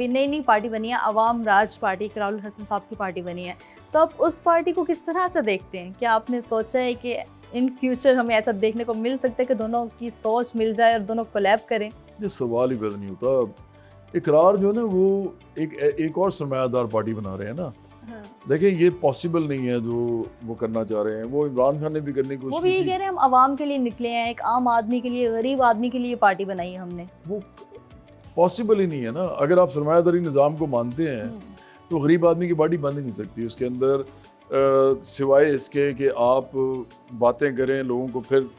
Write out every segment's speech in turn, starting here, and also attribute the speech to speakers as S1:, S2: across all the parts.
S1: अभी नई नई पार्टी बनी है अवाम राज पार्टी, इकरारुल हसन साहब की पार्टी बनी है, तो आप उस पार्टी को किस तरह से देखते हैं? क्या आपने सोचा है कि इन फ्यूचर हमें ऐसा देखने को मिल सकता है कि दोनों की सोच मिल जाए और दोनों कोलैब करें?
S2: ये सवाल ही पैदा नहीं होता। इकरार जो है ना वो एक और सरमायादार पार्टी बना रहे हैं ना।
S1: हाँ।
S2: देखिए ये पॉसिबल नहीं है जो वो करना चाह रहे हैं। वो इमरान खान ने भी करने की
S1: वो
S2: कोशिश
S1: भी ये
S2: की
S1: कह रहे हैं हम आवाम के लिए निकले हैं, एक आम आदमी के लिए, गरीब आदमी के लिए पार्टी बनाई है हमने।
S2: वो पॉसिबल ही नहीं है ना। अगर आप सरमायादारी निज़ाम को मानते हैं तो गरीब आदमी की पार्टी बन ही नहीं सकती। उसके अंदर सिवाय इसके कि आप बातें करें लोगों को, फिर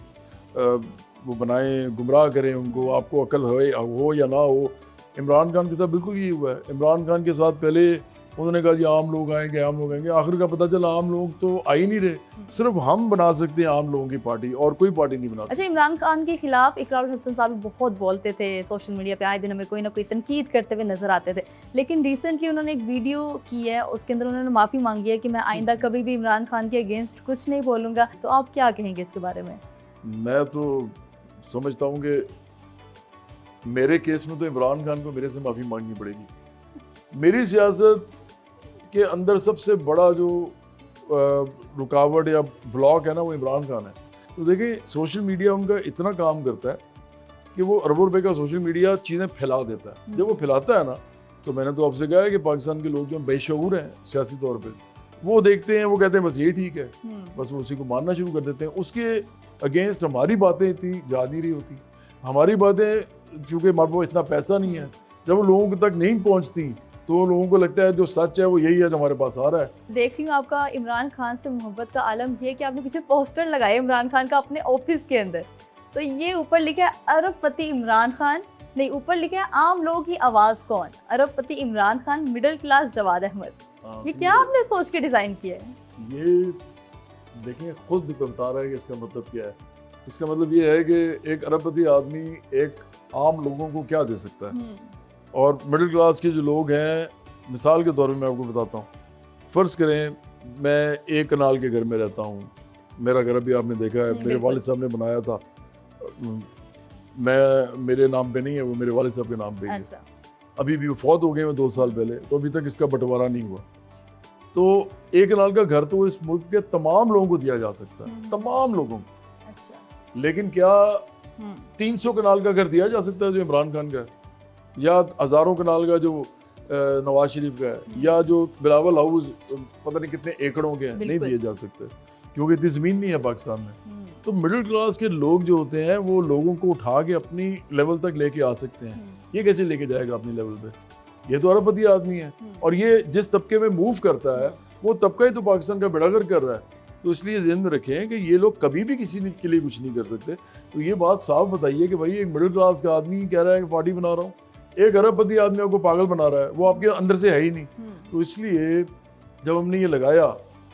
S2: वो बनाएं, गुमराह करें उनको, आपको अकल हो या ना हो। इमरान खान के साथ बिल्कुल यही हुआ है। इमरान खान के साथ पहले उन्होंने कहा जी आम लोग आएंगे, आम लोग आएंगे, आखिर का पता चला आम लोग तो आ ही नहीं रहे। सिर्फ हम बना सकते हैं आम लोगों की पार्टी, और कोई पार्टी नहीं बना सकती।
S1: अच्छा, इमरान खान के खिलाफ इकरारुल हसन साहब बहुत बोलते थे, सोशल मीडिया पे आए दिन हमें कोई ना कोई तनकीद करते हुए नजर आते थे, लेकिन रिसेंटली उन्होंने एक वीडियो की है, उसके अंदर उन्होंने माफ़ी मांगी है कि मैं आइंदा कभी भी इमरान खान के अगेंस्ट कुछ नहीं बोलूँगा। तो आप क्या कहेंगे इसके बारे में?
S2: मैं तो समझता हूँ कि मेरे केस में तो इमरान खान को मेरे से माफ़ी मांगनी पड़ेगी। मेरी सियासत के अंदर सबसे बड़ा जो रुकावट या ब्लॉक है ना वो इमरान खान है। तो देखिए सोशल मीडिया उनका इतना काम करता है कि वो अरबों रुपए का सोशल मीडिया चीज़ें फैला देता है। जब वो फैलाता है ना, तो मैंने तो आपसे कहा है कि पाकिस्तान के लोग जो बेशऊर हैं सियासी तौर पे, वो देखते हैं, वो कहते हैं बस ये ठीक है, बस वो उसी को मानना शुरू कर देते हैं। उसके अगेंस्ट हमारी बातें इतनी जा नहीं रही होती। हमारी बातें क्योंकि हमारे पास इतना पैसा नहीं है, जब वो लोगों तक नहीं पहुँचती तो लोगों को लगता है जो सच है वो यही है जो हमारे पास आ रहा है।
S1: देख रही हूँ आपका इमरान खान से मोहब्बत का आलम ये कि आपने पीछे पोस्टर लगाए इमरान खान का अपने ऑफिस के अंदर, तो ये ऊपर लिखा है अरबपति इमरान खान, नहीं ऊपर लिखा है आम लोगों की आवाज़ कौन, अरबपति इमरान खान, मिडिल क्लास जवाद अहमद। ये क्या आपने सोच के डिज़ाइन किया है?
S2: ये देखिए खुद भी बता रहा है कि इसका मतलब क्या है। इसका मतलब ये है कि एक अरबपति आदमी एक आम लोगों को क्या दे सकता है। और मिडिल क्लास के जो लोग हैं, मिसाल के तौर पे मैं आपको बताता हूँ, फ़र्ज़ करें मैं एक कनाल के घर में रहता हूँ, मेरा घर अभी आपने देखा है, मेरे वालिद साहब ने बनाया था, मेरे नाम पे नहीं है, वो मेरे वालिद साहब के नाम पे है।
S1: अच्छा।
S2: अभी भी वो फौत हो गए हैं 2 साल पहले, तो अभी तक इसका बंटवारा नहीं हुआ। तो एक कनाल का घर तो इस मुल्क के तमाम लोगों को दिया जा सकता है, तमाम लोगों को।
S1: अच्छा।
S2: लेकिन क्या 300 कनाल का घर दिया जा सकता है जो इमरान खान का है, या हज़ारों कनाल का जो नवाज शरीफ का है, या जो बिलावल हाउस पता नहीं कितने एकड़ों के हैं, नहीं दिए जा सकते क्योंकि इतनी ज़मीन नहीं है पाकिस्तान में। तो मिडिल क्लास के लोग जो होते हैं वो लोगों को उठा के अपनी लेवल तक लेके आ सकते हैं। ये कैसे लेके जाएगा अपनी लेवल पे? ये तो अरबपति आदमी है, और ये जिस तबके में मूव करता है वो तबका ही तो पाकिस्तान का बेड़ागर कर रहा है। तो इसलिए ज़हन रखें कि ये लोग कभी भी किसी के लिए कुछ नहीं कर सकते। तो ये बात साफ बताइए कि भाई एक मिडिल क्लास का आदमी कह रहा है कि पार्टी बना रहा हूँ, एक अरबपति आदमी आपको पागल बना रहा है, वो आपके अंदर से है ही नहीं। तो इसलिए जब हमने ये लगाया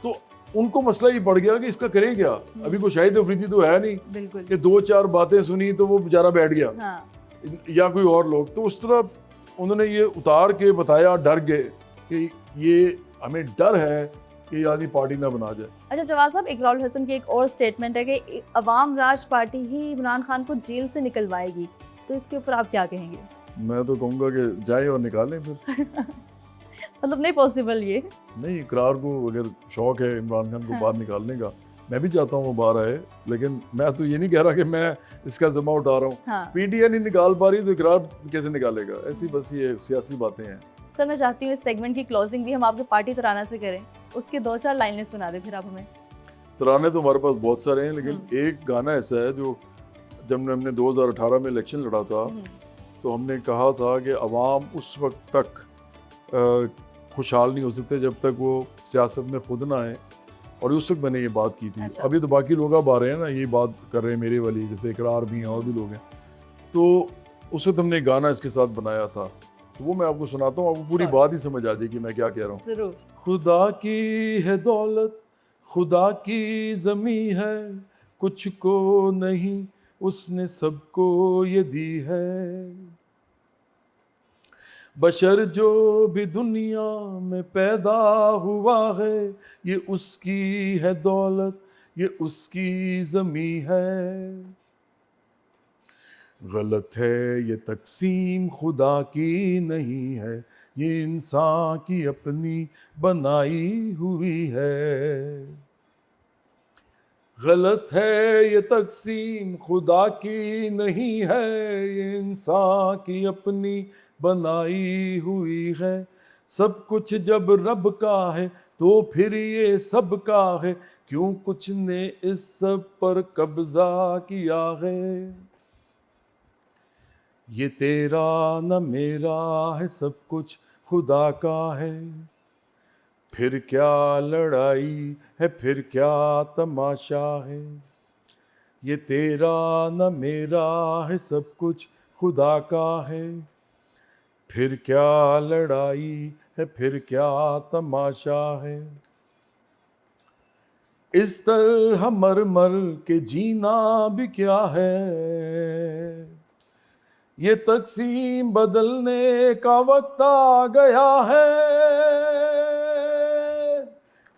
S2: तो उनको मसला ही पड़ गया कि इसका करें क्या। अभी कोई शाहिद अफरीदी तो है नहीं कि 2-4 बातें सुनी तो वो बेचारा बैठ गया। हाँ। या कोई और लोग, तो उस तरफ उन्होंने ये उतार के बताया, डर गए कि ये हमें डर है कि आदमी पार्टी ना बना जाए।
S1: अच्छा जवाद साहब, इकरारुल हसन की एक और स्टेटमेंट है कि अवाम राज पार्टी ही इमरान खान को जेल से निकलवाएगी, तो इसके ऊपर आप क्या कहेंगे?
S2: मैं तो कहूँगा कि जाए और निकालें फिर।
S1: मतलब नहीं पॉसिबल ये?
S2: नहीं, इकरार को अगर शौक है इमरान खान को बाहर निकालने का, मैं भी चाहता हूँ वो बाहर आए, लेकिन मैं तो ये नहीं कह रहा कि मैं इसका ज़िम्मा उठा रहा हूँ। हाँ। पीटीआई नहीं निकाल पा रही तो इकरार कैसे निकालेगा? ऐसी बस ये सियासी बातें हैं।
S1: सर मैं चाहती हूँ इस सेगमेंट की क्लोजिंग भी हम आपके पार्टी तराना से करें, उसके 2-4 लाइनें सुना दें फिर आप हमें।
S2: तराने तो हमारे पास बहुत सारे हैं, लेकिन एक गाना ऐसा है जो जब हमने 2018 में इलेक्शन लड़ा था तो हमने कहा था कि अवाम उस वक्त तक खुशहाल नहीं हो सकते जब तक वो सियासत में खुद ना आए, और उस वक्त मैंने ये बात की थी। अच्छा। अभी तो बाकी लोग अब आ रहे हैं ना, ये बात कर रहे हैं मेरे वाली, जैसे इकरार भी हैं और भी लोग हैं। तो उस वक्त हमने गाना इसके साथ बनाया था, तो वो मैं आपको सुनाता हूँ, आपको पूरी बात ही समझ आ जाएगी मैं क्या कह रहा हूँ।
S1: जरूर।
S2: खुदा की है दौलत, खुदा की ज़मी है, कुछ को नहीं उसने सबको ये दी है। बशर जो भी दुनिया में पैदा हुआ है, ये उसकी है दौलत, ये उसकी ज़मी है। गलत है ये तकसीम खुदा की नहीं है, ये इंसान की अपनी बनाई हुई है। गलत है ये तकसीम खुदा की नहीं है, ये इंसान की अपनी बनाई हुई है। सब कुछ जब रब का है तो फिर ये सब का है, क्यों कुछ ने इस सब पर कब्जा किया है। ये तेरा न मेरा है, सब कुछ खुदा का है। फिर क्या लड़ाई है, फिर क्या तमाशा है। ये तेरा न मेरा है, सब कुछ खुदा का है। फिर क्या लड़ाई है, फिर क्या तमाशा है। इस तरह मर मर के जीना भी क्या है, ये तकसीम बदलने का वक्त आ गया है।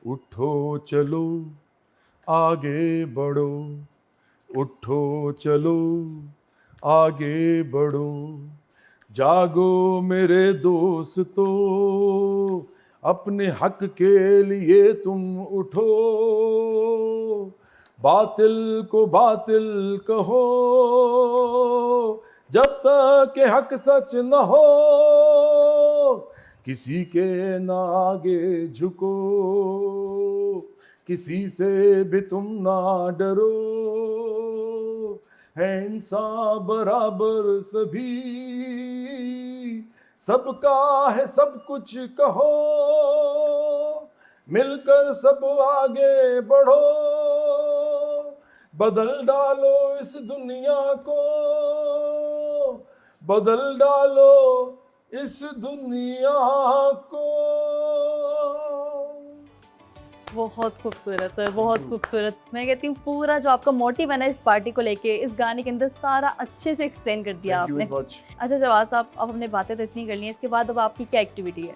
S2: उठो चलो आगे बढ़ो, उठो चलो आगे बढ़ो, जागो मेरे दोस्तों, अपने हक के लिए तुम उठो। बातिल को बातिल कहो, जब तक के हक सच न हो, किसी के न आगे झुको, किसी से भी तुम ना डरो। है इंसान बराबर सभी, सबका है सब कुछ कहो, मिलकर सब आगे बढ़ो, बदल डालो इस दुनिया को, बदल डालो इस दुनिया को।
S1: बहुत खूबसूरत सर, बहुत खूबसूरत। मैं कहती हूँ पूरा जो आपका मोटिव है ना इस पार्टी को लेके, इस गाने के अंदर सारा अच्छे से एक्सप्लेन कर दिया आपने। अच्छा जवाब साहब, अब हमने बातें तो इतनी कर ली हैं, इसके बाद अब आपकी क्या एक्टिविटी है?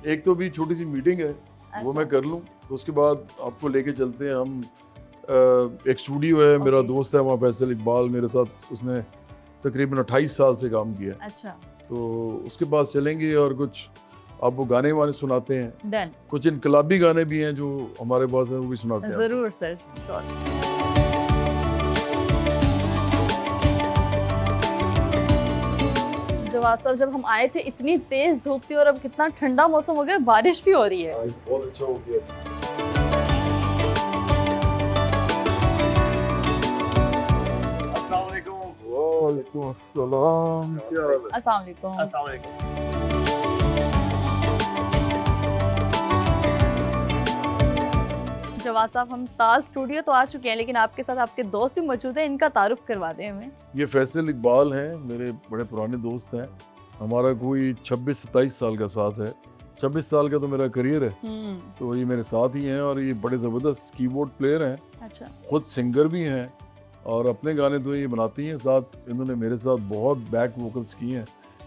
S2: एक तो भी छोटी सी मीटिंग है, वो मैं कर लूँ, तो उसके बाद आपको लेके चलते हैं हम। एक स्टूडियो है, मेरा दोस्त है वहाँ फैसल इकबाल, मेरे साथ उसने तकरीबन 28 साल से काम किया।
S1: अच्छा,
S2: तो उसके पास चलेंगे और कुछ आपको गाने वाने सुनाते हैं।
S1: डन।
S2: कुछ इनकलाबी गाने भी हैं जो हमारे पास हैं, वो भी सुनाते हैं।
S1: जरूर सर। जवाब साहब, जब हम आए थे इतनी तेज धूप थी और अब कितना ठंडा मौसम हो गया, बारिश भी हो रही है।
S2: बहुत अच्छा हो गया। वालेकुम अस्सलाम, क्या हाल है?
S1: अस्सलाम वालेकुम।
S3: अस्सलाम वालेकुम।
S1: जवाब साहब, हम ताज स्टूडियो तो आ चुके हैं, लेकिन आपके साथ आपके दोस्त भी मौजूद हैं, इनका तारुफ करवा दें हमें।
S2: ये फैसल इकबाल हैं, मेरे बड़े पुराने दोस्त हैं। हमारा कोई 26-27 साल का साथ है। 26 साल का तो मेरा करियर है, तो ये मेरे साथ ही हैं और ये बड़े ज़बरदस्त कीबोर्ड प्लेयर हैं।
S1: अच्छा।
S2: खुद सिंगर भी हैं और अपने गाने तो ये बनाती हैं। साथ इन्होंने मेरे साथ बहुत बैक वोकल्स किए हैं,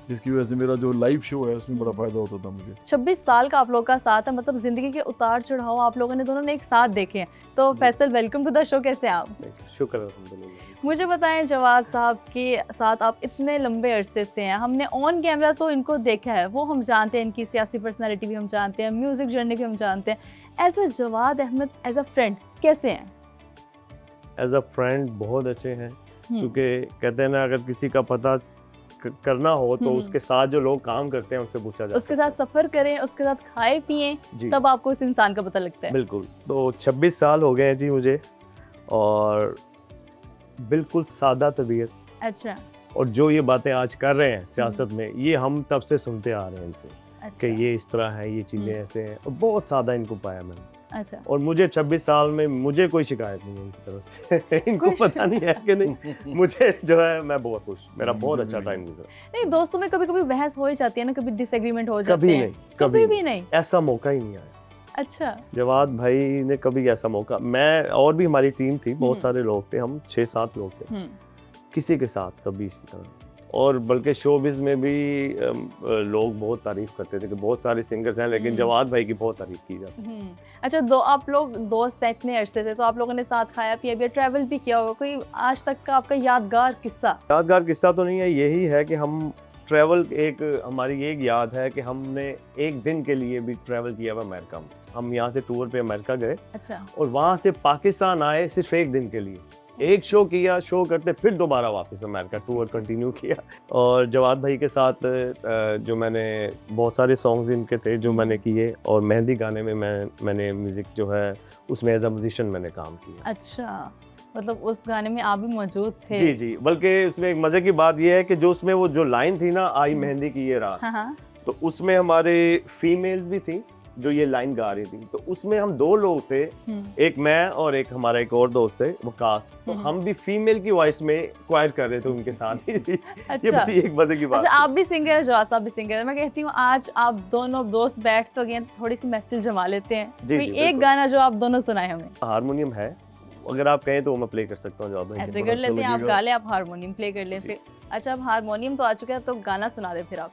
S2: जिसकी वजह से मेरा जो लाइव शो है उसमें बड़ा फ़ायदा होता था मुझे।
S1: 26 साल का आप लोग का साथ है, मतलब ज़िंदगी के उतार चढ़ाव आप लोगों ने दोनों ने एक साथ देखे हैं। तो Faisal, welcome to the show, कैसे हैं आप?
S3: शुक्र अल्हम्दुलिल्लाह।
S1: मुझे बताएं, जवाद साहब के साथ आप इतने लंबे अरसे से हैं, हमने ऑन कैमरा तो इनको देखा है, वो हम जानते हैं, इनकी सियासी पर्सनालिटी भी हम जानते हैं, म्यूज़िक जर्नी भी हम जानते हैं। As a Jawad Ahmad, as a friend कैसे हैं?
S3: एज अ फ्रेंड बहुत अच्छे हैं, क्योंकि कहते हैं ना, अगर किसी का पता करना हो तो उसके साथ जो लोग काम करते हैं उनसे पूछा जाए,
S1: उसके साथ सफ़र करें, उसके साथ खाए पिएं, तब आपको उस इंसान का पता लगता है।
S3: बिल्कुल। तो 26 साल हो गए हैं जी मुझे, और बिल्कुल सादा तबीयत।
S1: अच्छा।
S3: और जो ये बातें आज कर रहे हैं सियासत में, ये हम तब से सुनते आ रहे हैं इनसे।
S1: अच्छा।
S3: कि ये इस तरह है, ये चीज़ें ऐसे हैं, और बहुत सादा इनको पाया मैंने।
S1: अच्छा।
S3: और मुझे 26 साल में मुझे कोई शिकायत नहीं है इनकी तरफ से। इनको पता नहीं है कि नहीं, मुझे जो है मैं बहुत खुश, मेरा बहुत अच्छा टाइम गुजरा।
S1: नहीं, दोस्तों में कभी कभी बहस हो ही जाती है ना, कभी डिसएग्रीमेंट हो जाते
S3: कभी
S1: हैं।
S3: नहीं,
S1: कभी भी नहीं।
S3: ऐसा मौका ही नहीं आया।
S1: अच्छा।
S3: जवाद भाई ने कभी ऐसा मौका, मैं और भी हमारी टीम थी, बहुत सारे लोग थे, हम 6-7 लोग थे, किसी के साथ कभी इसी तरह। और बल्कि शोबिज़ में भी लोग बहुत तारीफ़ करते थे कि बहुत सारे सिंगर्स हैं, लेकिन जवाद भाई की बहुत तारीफ़ की जाती है।
S1: अच्छा, आप लोग दोस्त हैं इतने अरसे से, तो आप लोगों ने साथ खाया पिया भी, ट्रैवल भी किया होगा, कोई आज तक का आपका यादगार किस्सा?
S3: यादगार किस्सा तो नहीं है, यही है कि हम ट्रैवल, हमारी एक याद है कि हमने एक दिन के लिए भी ट्रैवल किया हुआ अमेरिका में। हम यहाँ से टूर पे अमेरिका गए
S1: अच्छा।
S3: और वहाँ से पाकिस्तान आए सिर्फ एक दिन के लिए, एक शो किया, शो करते फिर दोबारा वापस अमेरिका टूर कंटिन्यू किया। और जवाद भाई के साथ जो मैंने बहुत सारे सॉन्ग्स इनके थे जो मैंने किए, और मेहंदी गाने में मैंने म्यूज़िक जो है उसमें एज अ म्यूजिशियन मैंने काम किया।
S1: अच्छा, मतलब उस गाने में आप भी मौजूद थे?
S3: जी जी, बल्कि उसमें एक मज़े की बात यह है कि जो उसमें वो जो लाइन थी ना, आई मेहंदी की ये रात,
S1: हाँ।
S3: तो उसमें हमारे फीमेल्स भी थी जो ये लाइन गा रही थी। तो उसमें हम दो लोग थे, एक मैं और एक हमारा एक और दोस्त है वकास, तो हम भी फीमेल की वॉइस में क्वायर कर रहे थे उनके साथ ही।
S1: अच्छा।
S3: ये बड़ी एक मजे की बात।
S1: अच्छा, आप भी सिंगर है, जवाद साहब भी सिंगर है। मैं कहती हूँ आज आप दोनों दोस्त बैठ तो गए, थोड़ी सी महफिल जमा लेते हैं।
S3: जी,
S1: कोई
S3: जी,
S1: एक
S3: बिल्कुल।
S1: गाना जो आप दोनों सुनाए हमें।
S3: हारमोनियम है, अगर आप कहें तो मैं प्ले कर सकता हूँ। जवाब
S1: ऐसे कर लेते हैं, आप गा लें, आप हारमोनियम प्ले कर लें फिर। अच्छा, अब हारमोनियम तो आ चुका है, तो गाना सुना दे फिर आप।